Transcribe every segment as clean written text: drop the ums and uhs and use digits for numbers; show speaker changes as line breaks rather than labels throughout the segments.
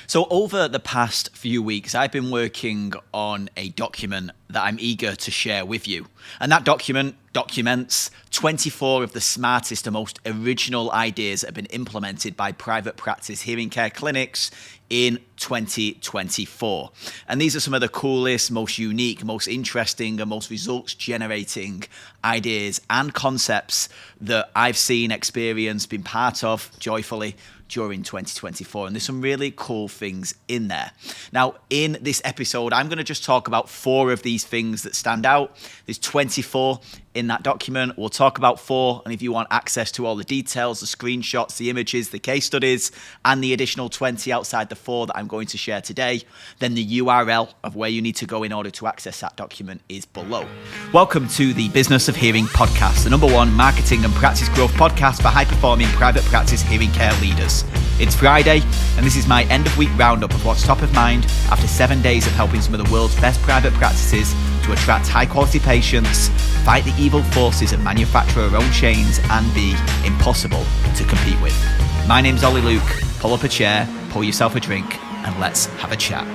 So over the past few weeks, I've been working on a document that I'm eager to share with you. And that document documents 24 of the smartest and most original ideas that have been implemented by private practice hearing care clinics in 2024. And these are some of the coolest, most unique, most interesting, and most results generating ideas and concepts that I've seen, experienced, been part of joyfully during 2024. And there's some really cool things in there. Now, in this episode, I'm going to just talk about 4 of these things that stand out. There's 24 in that document. We'll talk about 4. And if you want access to all the details, the screenshots, the images, the case studies, and the additional 20 outside the 4 that I'm going to share today, then the URL of where you need to go in order to access that document is below. Welcome to the Business of Hearing podcast, the #1 marketing and practice growth podcast for high-performing private practice hearing care leaders. It's Friday, and this is my end-of-week roundup of what's top of mind after 7 days of helping some of the world's best private practices to attract high-quality patients, fight the evil forces of manufacturer-owned chains, and be impossible to compete with. My name's Ollie Luke. Pull up a chair, pour yourself a drink, and let's have a chat.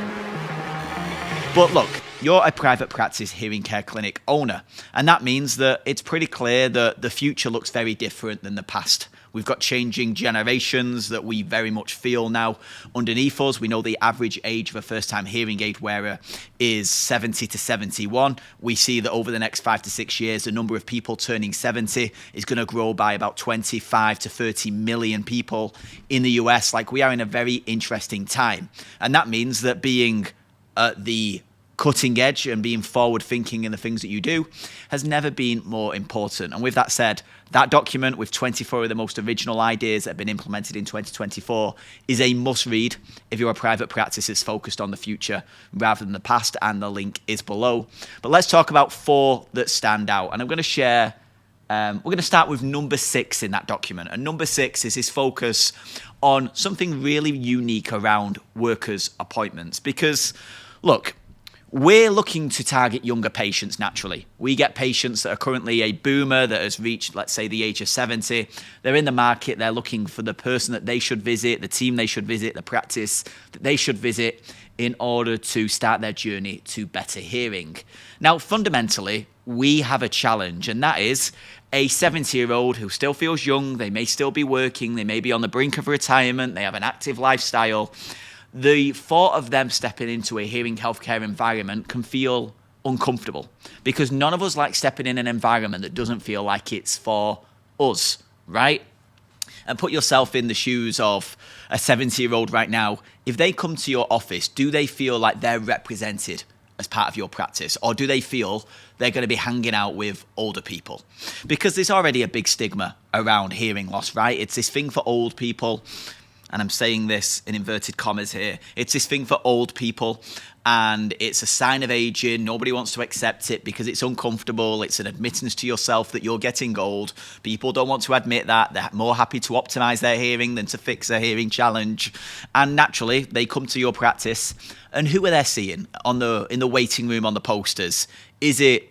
But look, you're a private practice hearing care clinic owner, and that means that it's pretty clear that the future looks very different than the past. We've got changing generations that we very much feel now underneath us. We know the average age of a first-time hearing aid wearer is 70 to 71. We see that over the next 5 to 6 years, the number of people turning 70 is going to grow by about 25 to 30 million people in the US. Like, we are in a very interesting time. And that means that being at the cutting edge and being forward thinking in the things that you do has never been more important. And with that said, that document with 24 of the most original ideas that have been implemented in 2024 is a must read if you're a private practice that's focused on the future rather than the past, and the link is below. But let's talk about 4 that stand out. And I'm going to share, we're going to start with number 6 in that document. And number 6 is his focus on something really unique around workers' appointments. Because look, we're looking to target younger patients naturally. We get patients that are currently a boomer that has reached, let's say, the age of 70. They're in the market. They're looking for the person that they should visit, the team they should visit, the practice that they should visit in order to start their journey to better hearing. Now, fundamentally, we have a challenge, and that is a 70-year-old who still feels young. They may still be working. They may be on the brink of retirement. They have an active lifestyle. The thought of them stepping into a hearing healthcare environment can feel uncomfortable because none of us like stepping in an environment that doesn't feel like it's for us, right? And put yourself in the shoes of a 70-year-old right now. If they come to your office, do they feel like they're represented as part of your practice, or do they feel they're going to be hanging out with older people? Because there's already a big stigma around hearing loss, right? It's this thing for old people. And I'm saying this in inverted commas here. It's this thing for old people, and it's a sign of aging. Nobody wants to accept it because it's uncomfortable. It's an admittance to yourself that you're getting old. People don't want to admit that. They're more happy to optimize their hearing than to fix a hearing challenge. And naturally, they come to your practice, and who are they seeing in the waiting room on the posters? Is it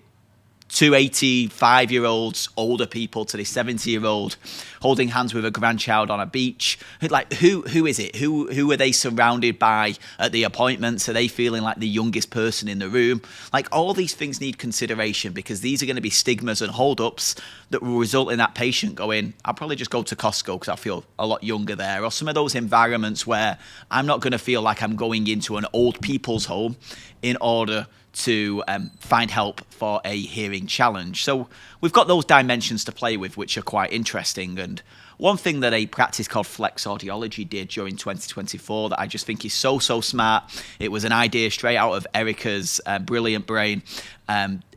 2 85-year-olds, older people, to this 70-year-old holding hands with a grandchild on a beach? Like, who is it? Who are they surrounded by at the appointments? Are they feeling like the youngest person in the room? Like, all these things need consideration because these are going to be stigmas and hold-ups that will result in that patient going, I'll probably just go to Costco because I feel a lot younger there. Or some of those environments where I'm not going to feel like I'm going into an old people's home in order to find help for a hearing challenge. So we've got those dimensions to play with, which are quite interesting. And one thing that a practice called Flex Audiology did during 2024 that I just think is so smart, it was an idea straight out of Erica's brilliant brain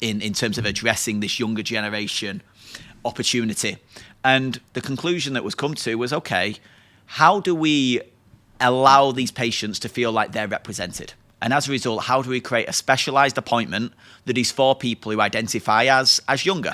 in terms of addressing this younger generation opportunity. And the conclusion that was come to was, okay, how do we allow these patients to feel like they're represented? And as a result, how do we create a specialized appointment that is for people who identify as younger?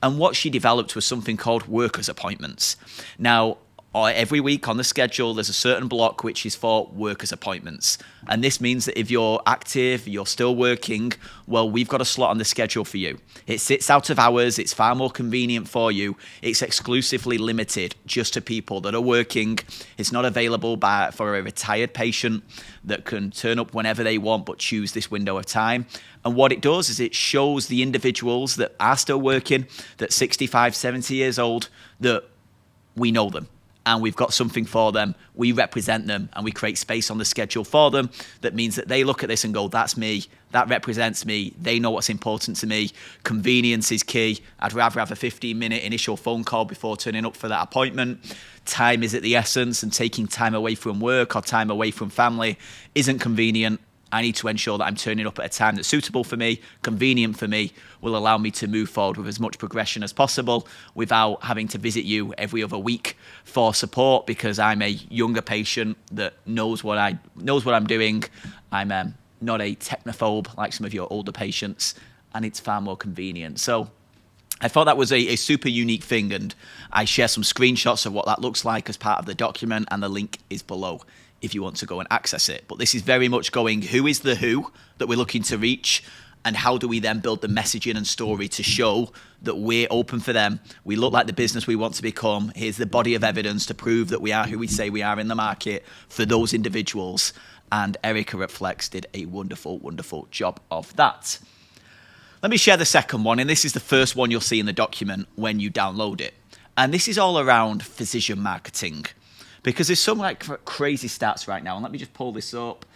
And what she developed was something called workers' appointments. Now, or every week on the schedule, there's a certain block which is for workers' appointments. And this means that if you're active, you're still working, well, we've got a slot on the schedule for you. It sits out of hours. It's far more convenient for you. It's exclusively limited just to people that are working. It's not available for a retired patient that can turn up whenever they want but choose this window of time. And what it does is it shows the individuals that are still working, that 65, 70 years old, that we know them. And we've got something for them, we represent them, and we create space on the schedule for them. That means that they look at this and go, that's me, that represents me, they know what's important to me. Convenience is key. I'd rather have a 15-minute initial phone call before turning up for that appointment. Time is at the essence, and taking time away from work or time away from family isn't convenient. I need to ensure that I'm turning up at a time that's suitable for me, convenient for me, will allow me to move forward with as much progression as possible without having to visit you every other week for support, because I'm a younger patient that knows what I'm doing. I'm not a technophobe like some of your older patients, and it's far more convenient. So I thought that was a super unique thing, and I share some screenshots of what that looks like as part of the document, and the link is below if you want to go and access it. But this is very much going, who is the who that we're looking to reach, and how do we then build the messaging and story to show that we're open for them, we look like the business we want to become, here's the body of evidence to prove that we are who we say we are in the market for those individuals. And Erica at Flex did a wonderful, wonderful job of that. Let me share the second one, and this is the first one you'll see in the document when you download it. And this is all around physician marketing. Because there's some crazy stats right now, and let me just pull this up.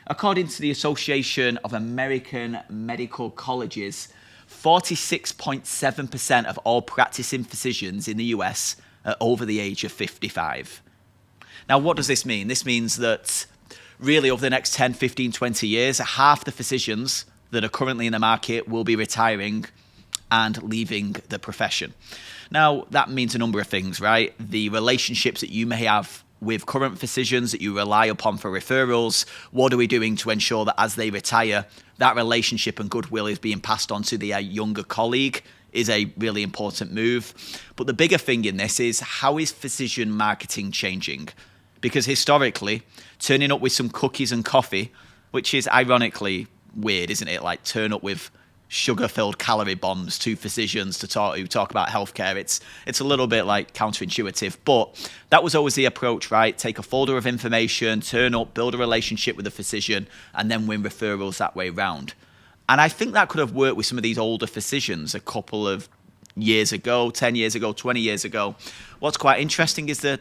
According to the Association of American Medical Colleges, 46.7% of all practicing physicians in the US are over the age of 55. Now, what does this mean? This means that really over the next 10, 15, 20 years, half the physicians that are currently in the market will be retiring and leaving the profession. Now, that means a number of things, right? The relationships that you may have with current physicians that you rely upon for referrals, what are we doing to ensure that as they retire, that relationship and goodwill is being passed on to the younger colleague is a really important move. But the bigger thing in this is, how is physician marketing changing? Because historically, turning up with some cookies and coffee, which is ironically weird, isn't it? Like, turn up with sugar-filled calorie bombs to physicians who talk about healthcare. It's a little bit like counterintuitive, but that was always the approach, right? Take a folder of information, turn up, build a relationship with a physician, and then win referrals that way round. And I think that could have worked with some of these older physicians a couple of years ago, 10 years ago, 20 years ago. What's quite interesting is that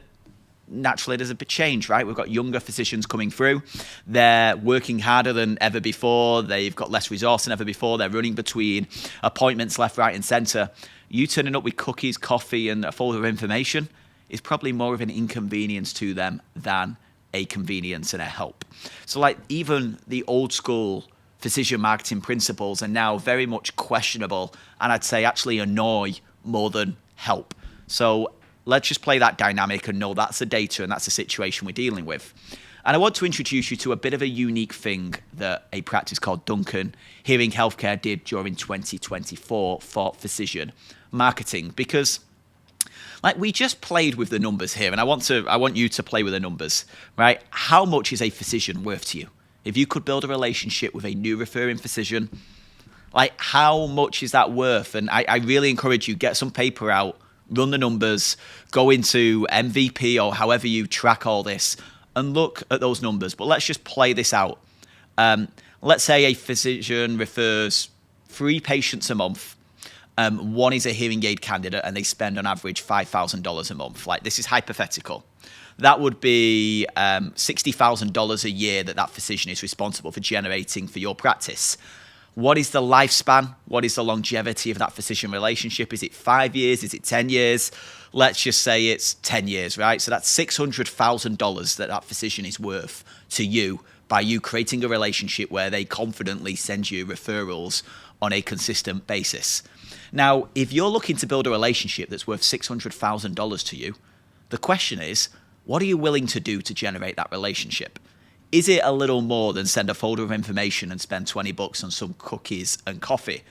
naturally there's a bit change, right? We've got younger physicians coming through. They're working harder than ever before. They've got less resource than ever before. They're running between appointments left, right, and center. You turning up with cookies, coffee, and a folder of information is probably more of an inconvenience to them than a convenience and a help. So like, even the old school physician marketing principles are now very much questionable, and I'd say actually annoy more than help. So let's just play that dynamic and know that's the data and that's the situation we're dealing with. And I want to introduce you to a bit of a unique thing that a practice called Duncan Hearing Healthcare did during 2024 for physician marketing. Because like, we just played with the numbers here, and I want you to play with the numbers, right? How much is a physician worth to you? If you could build a relationship with a new referring physician, like, how much is that worth? And I really encourage you, get some paper out, run the numbers, go into MVP or however you track all this and look at those numbers. But let's just play this out. Let's say a physician refers 3 patients a month. One is a hearing aid candidate and they spend on average $5,000 a month. Like, this is hypothetical. That would be $60,000 a year that physician is responsible for generating for your practice. What is the lifespan? What is the longevity of that physician relationship? Is it 5 years? Is it 10 years? Let's just say it's 10 years, right? So that's $600,000 that physician is worth to you by you creating a relationship where they confidently send you referrals on a consistent basis. Now, if you're looking to build a relationship that's worth $600,000 to you, the question is, what are you willing to do to generate that relationship? Is it a little more than send a folder of information and spend $20 on some cookies and coffee?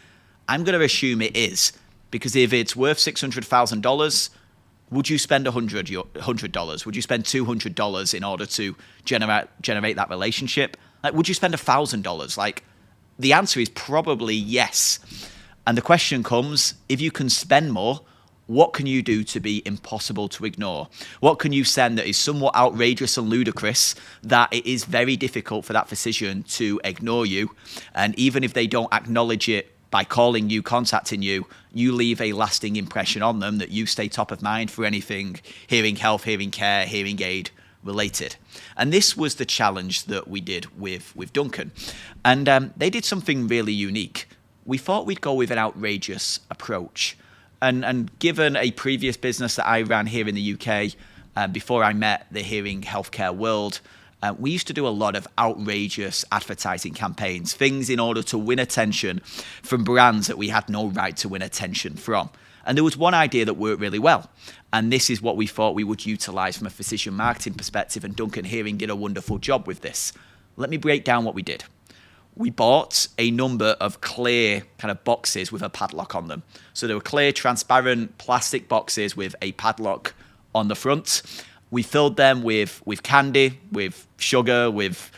I'm going to assume it is, because if it's worth $600,000, would you spend $100? Would you spend $200 in order to generate that relationship? Like, would you spend $1,000? Like, the answer is probably yes. And the question comes, if you can spend more, what can you do to be impossible to ignore? What can you send that is somewhat outrageous and ludicrous that it is very difficult for that physician to ignore you? And even if they don't acknowledge it by calling you, contacting you, you leave a lasting impression on them that you stay top of mind for anything hearing health, hearing care, hearing aid related. And this was the challenge that we did with Duncan. And they did something really unique. We thought we'd go with an outrageous approach. And given a previous business that I ran here in the UK, before I met the hearing healthcare world, we used to do a lot of outrageous advertising campaigns, things in order to win attention from brands that we had no right to win attention from. And there was one idea that worked really well. And this is what we thought we would utilize from a physician marketing perspective. And Duncan Hearing did a wonderful job with this. Let me break down what we did. We bought a number of clear kind of boxes with a padlock on them. So they were clear, transparent plastic boxes with a padlock on the front. We filled them with candy, with sugar, with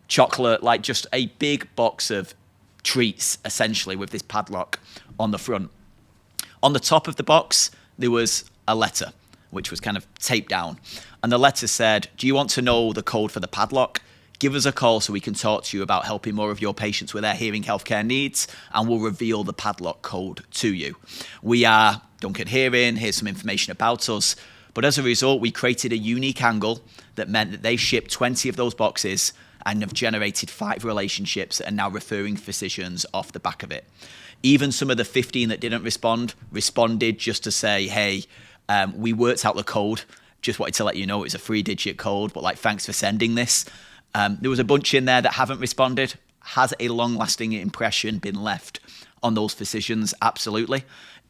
chocolate, like just a big box of treats, essentially, with this padlock on the front. On the top of the box, there was a letter, which was kind of taped down. And the letter said, "Do you want to know the code for the padlock? Give us a call so we can talk to you about helping more of your patients with their hearing healthcare needs, and we'll reveal the padlock code to you. We are Duncan Hearing, here's some information about us." But as a result, we created a unique angle that meant that they shipped 20 of those boxes and have generated 5 relationships that are now referring physicians off the back of it. Even some of the 15 that didn't responded just to say, "Hey, we worked out the code. Just wanted to let you know it was a 3-digit code, but like, thanks for sending this." There was a bunch in there that haven't responded. Has a long-lasting impression been left on those physicians? Absolutely.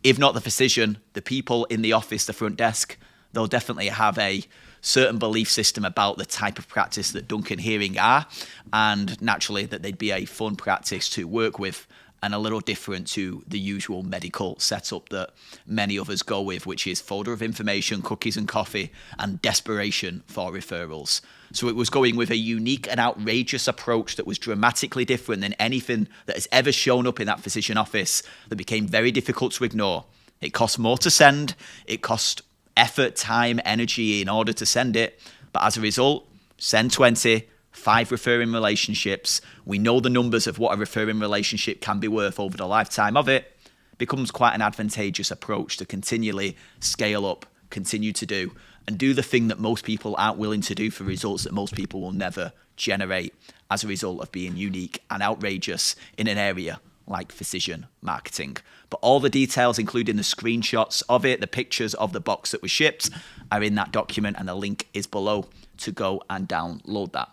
If not the physician, the people in the office, the front desk, they'll definitely have a certain belief system about the type of practice that Duncan Hearing are, and naturally that they'd be a fun practice to work with and a little different to the usual medical setup that many others go with, which is folder of information, cookies and coffee, and desperation for referrals. So it was going with a unique and outrageous approach that was dramatically different than anything that has ever shown up in that physician office, that became very difficult to ignore. It cost more to send, it cost effort, time, energy in order to send it, but as a result, send 20, 5 referring relationships. We know the numbers of what a referring relationship can be worth over the lifetime of it. Becomes quite an advantageous approach to continually scale up, continue to do, and do the thing that most people aren't willing to do for results that most people will never generate as a result of being unique and outrageous in an area like physician marketing. But all the details, including the screenshots of it, the pictures of the box that was shipped, are in that document, and the link is below to go and download that.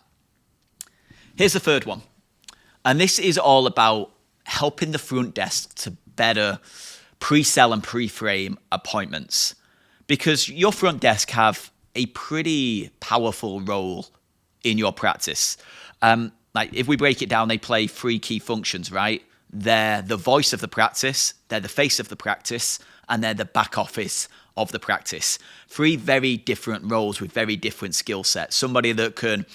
Here's the third one. And this is all about helping the front desk to better pre-sell and pre-frame appointments. Because your front desk have a pretty powerful role in your practice. Like, if we break it down, they play 3 key functions, right? They're the voice of the practice, they're the face of the practice, and they're the back office of the practice. 3 very different roles with very different skill sets. Somebody that can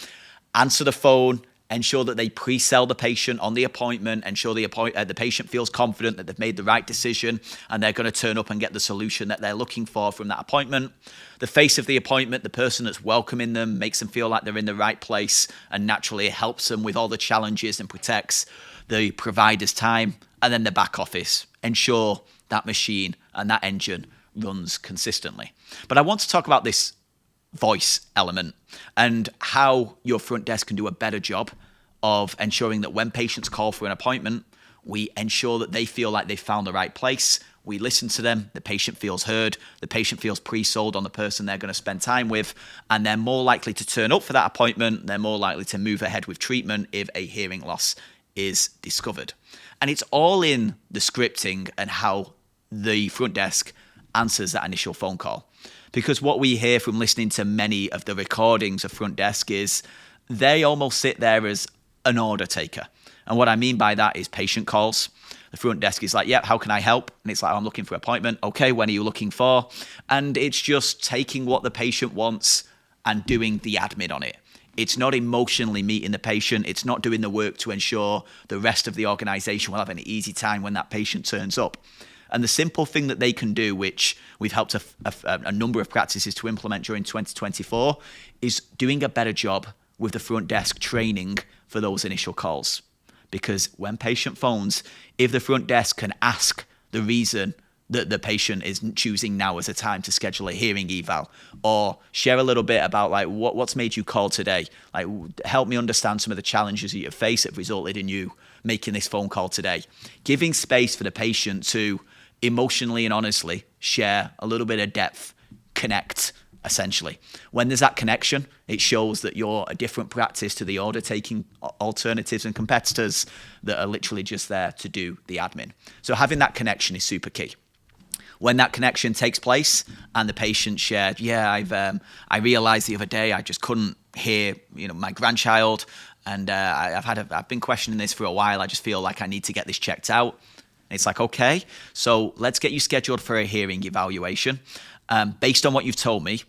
answer the phone, ensure that they pre-sell the patient on the appointment, ensure the patient feels confident that they've made the right decision and they're going to turn up and get the solution that they're looking for from that appointment. The face of the appointment, the person that's welcoming them, makes them feel like they're in the right place and naturally helps them with all the challenges and protects the provider's time. And then the back office, ensure that machine and that engine runs consistently. But I want to talk about this voice element and how your front desk can do a better job of ensuring that when patients call for an appointment, we ensure that they feel like they've found the right place. We listen to them, the patient feels heard, the patient feels pre-sold on the person they're going to spend time with, and they're more likely to turn up for that appointment, they're more likely to move ahead with treatment if a hearing loss is discovered. And it's all in the scripting and how the front desk answers that initial phone call. Because what we hear from listening to many of the recordings of front desk is they almost sit there as an order taker. And what I mean by that is patient calls. The front desk is like, yeah, how can I help? And it's like, I'm looking for an appointment. Okay, when are you looking for? And it's just taking what the patient wants and doing the admin on it. It's not emotionally meeting the patient. It's not doing the work to ensure the rest of the organization will have an easy time when that patient turns up. And the simple thing that they can do, which we've helped a number of practices to implement during 2024, is doing a better job with the front desk training for those initial calls. Because when patient phones, if the front desk can ask the reason that the patient is choosing now as a time to schedule a hearing eval, or share a little bit about like what's made you call today, like help me understand some of the challenges that you face that have resulted in you making this phone call today. Giving space for the patient to emotionally and honestly share a little bit of depth, connect, essentially. When there's that connection, it shows that you're a different practice to the order-taking alternatives and competitors that are literally just there to do the admin. So having that connection is super key. When that connection takes place and the patient shared, I realized the other day I just couldn't hear, my grandchild, and I've been questioning this for a while. I just feel like I need to get this checked out. It's like, okay, so let's get you scheduled for a hearing evaluation. Based on what you've told me,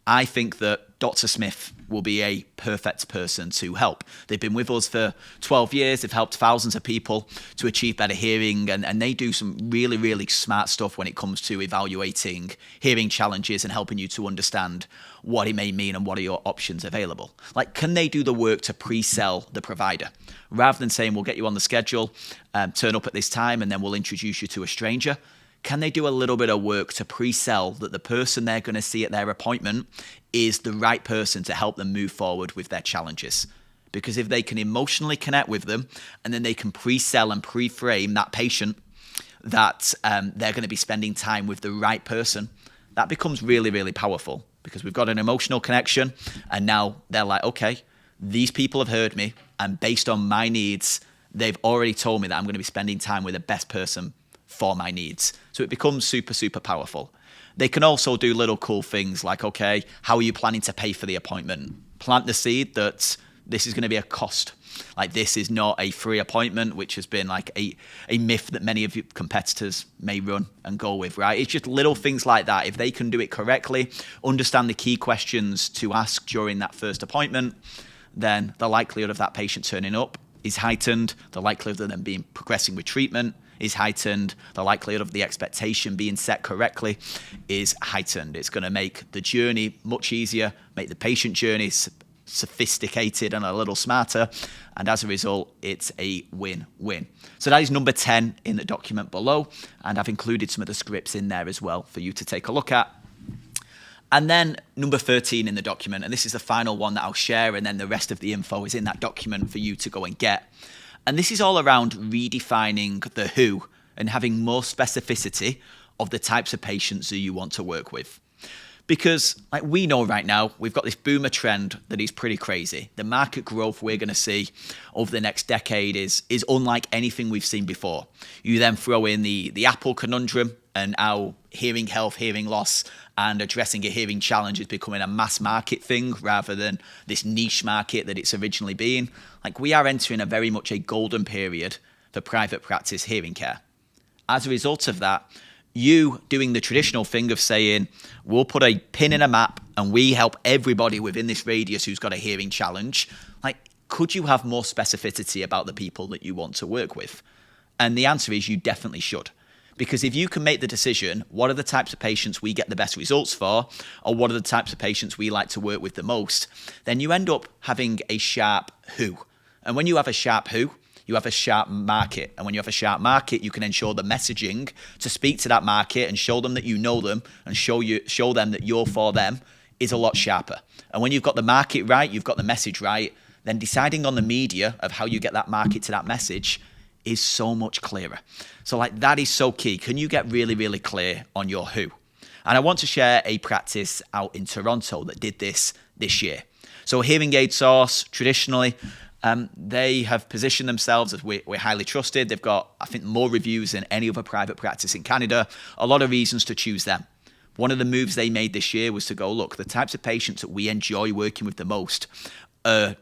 I think that Dr. Smith will be a perfect person to help. They've been with us for 12 years. They've helped thousands of people to achieve better hearing, and they do some really, really smart stuff when it comes to evaluating hearing challenges and helping you to understand what it may mean and what are your options available. Like, can they do the work to pre-sell the provider? Rather than saying, we'll get you on the schedule, turn up at this time, and then we'll introduce you to a stranger. Can they do a little bit of work to pre-sell that the person they're going to see at their appointment is the right person to help them move forward with their challenges? Because if they can emotionally connect with them and then they can pre-sell and pre-frame that patient that they're going to be spending time with the right person, that becomes really, really powerful because we've got an emotional connection and now they're like, okay, these people have heard me and based on my needs, they've already told me that I'm going to be spending time with the best person for my needs. So it becomes super, super powerful. They can also do little cool things like, okay, how are you planning to pay for the appointment? Plant the seed that this is going to be a cost. Like this is not a free appointment, which has been like a myth that many of your competitors may run and go with, right? It's just little things like that. If they can do it correctly, understand the key questions to ask during that first appointment, then the likelihood of that patient turning up is heightened. The likelihood of them progressing with treatment is heightened. The likelihood of the expectation being set correctly is heightened. It's going to make the journey much easier, make the patient journey sophisticated and a little smarter. And as a result, it's a win-win. So that is number 10 in the document below. And I've included some of the scripts in there as well for you to take a look at. And then number 13 in the document, and this is the final one that I'll share, and then the rest of the info is in that document for you to go and get. And this is all around redefining the who and having more specificity of the types of patients that you want to work with. Because like we know right now, we've got this boomer trend that is pretty crazy. The market growth we're going to see over the next decade is unlike anything we've seen before. You then throw in the Apple conundrum and how hearing health, hearing loss, and addressing a hearing challenge is becoming a mass market thing rather than this niche market that it's originally been. Like we are entering a very much a golden period for private practice hearing care. As a result of that, you doing the traditional thing of saying, we'll put a pin in a map and we help everybody within this radius who's got a hearing challenge. Like, could you have more specificity about the people that you want to work with? And the answer is you definitely should. Because if you can make the decision, what are the types of patients we get the best results for, or what are the types of patients we like to work with the most, then you end up having a sharp who. And when you have a sharp who, you have a sharp market. And when you have a sharp market, you can ensure the messaging to speak to that market and show them that you know them and show them that you're for them is a lot sharper. And when you've got the market right, you've got the message right, then deciding on the media of how you get that market to that message is so much clearer. So like that is so key. Can you get really, really clear on your who? And I want to share a practice out in Toronto that did this year. So Hearing Aid Source, traditionally, they have positioned themselves as we're highly trusted. They've got, I think, more reviews than any other private practice in Canada. A lot of reasons to choose them. One of the moves they made this year was to go, look, the types of patients that we enjoy working with the most are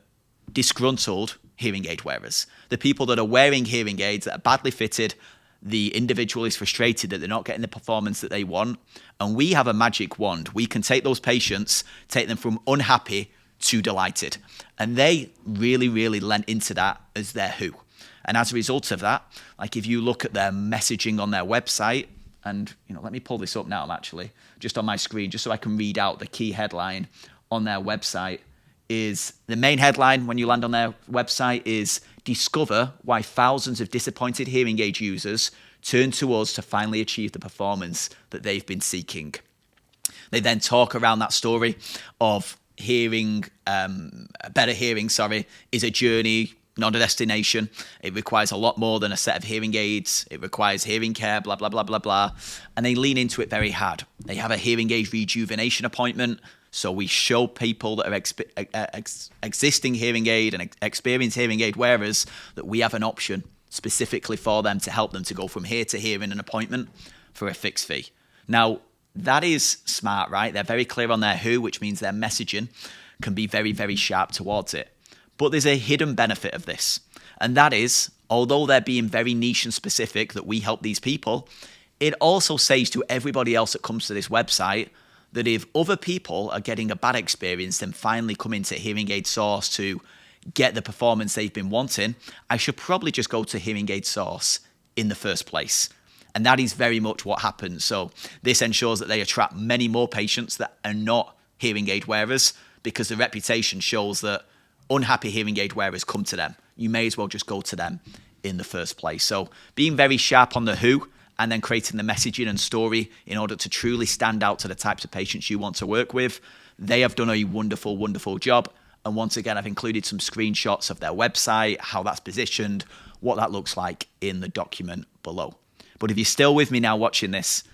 disgruntled hearing aid wearers. The people that are wearing hearing aids that are badly fitted, the individual is frustrated that they're not getting the performance that they want. And we have a magic wand. We can take those patients, take them from unhappy to delighted. And they really, really lent into that as their who. And as a result of that, like if you look at their messaging on their website, and let me pull this up now, I'm actually just on my screen, just so I can read out the key headline on their website. Is the main headline when you land on their website is discover why thousands of disappointed hearing aid users turn to us to finally achieve the performance that they've been seeking. They then talk around that story of better hearing is a journey, not a destination. It requires a lot more than a set of hearing aids. It requires hearing care, blah, blah, blah, blah, blah. And they lean into it very hard. They have a hearing aid rejuvenation appointment. So we show people that are existing hearing aid and experienced hearing aid wearers that we have an option specifically for them to help them to go from here to here in an appointment for a fixed fee. Now, that is smart, right? They're very clear on their who, which means their messaging can be very, very sharp towards it. But there's a hidden benefit of this. And that is, although they're being very niche and specific that we help these people, it also says to everybody else that comes to this website that if other people are getting a bad experience and finally come into Hearing Aid Source to get the performance they've been wanting, I should probably just go to Hearing Aid Source in the first place. And that is very much what happens. So this ensures that they attract many more patients that are not hearing aid wearers, because the reputation shows that unhappy hearing aid wearers come to them. You may as well just go to them in the first place. So being very sharp on the who, and then creating the messaging and story in order to truly stand out to the types of patients you want to work with. They have done a wonderful, wonderful job. And once again, I've included some screenshots of their website, how that's positioned, what that looks like in the document below. But if you're still with me now watching this,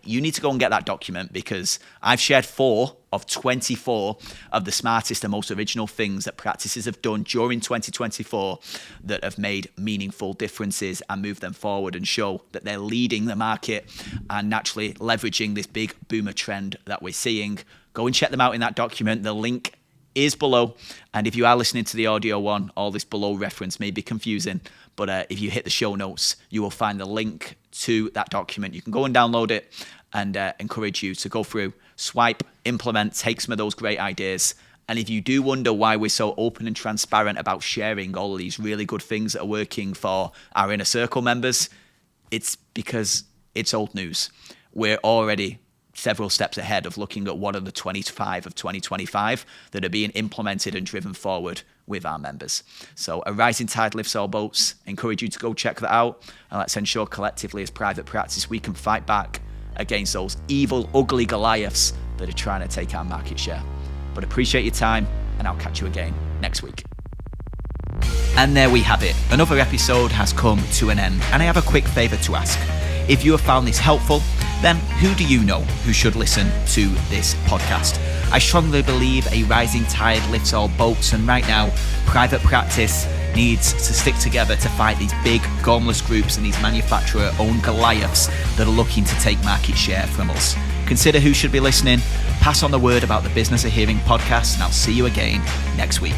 you need to go and get that document, because I've shared 4 of 24 of the smartest and most original things that practices have done during 2024 that have made meaningful differences and move them forward and show that they're leading the market and naturally leveraging this big boomer trend that we're seeing. Go and check them out in that document. The link is below. And if you are listening to the audio one, all this below reference may be confusing, but if you hit the show notes, you will find the link to that document. You can go and download it, and encourage you to go through, swipe, implement, take some of those great ideas. And if you do wonder why we're so open and transparent about sharing all of these really good things that are working for our Inner Circle members, it's because it's old news. We're already several steps ahead of looking at what are the 25 of 2025 that are being implemented and driven forward with our members. So a rising tide lifts all boats. I encourage you to go check that out, and let's ensure collectively as private practice we can fight back against those evil, ugly Goliaths that are trying to take our market share. But appreciate your time, and I'll catch you again next week. And there we have it. Another episode has come to an end, and I have a quick favour to ask. If you have found this helpful, then who do you know who should listen to this podcast? I strongly believe a rising tide lifts all boats, and right now, private practice needs to stick together to fight these big, gormless groups and these manufacturer-owned Goliaths that are looking to take market share from us. Consider who should be listening, pass on the word about the Business of Hearing podcast, and I'll see you again next week.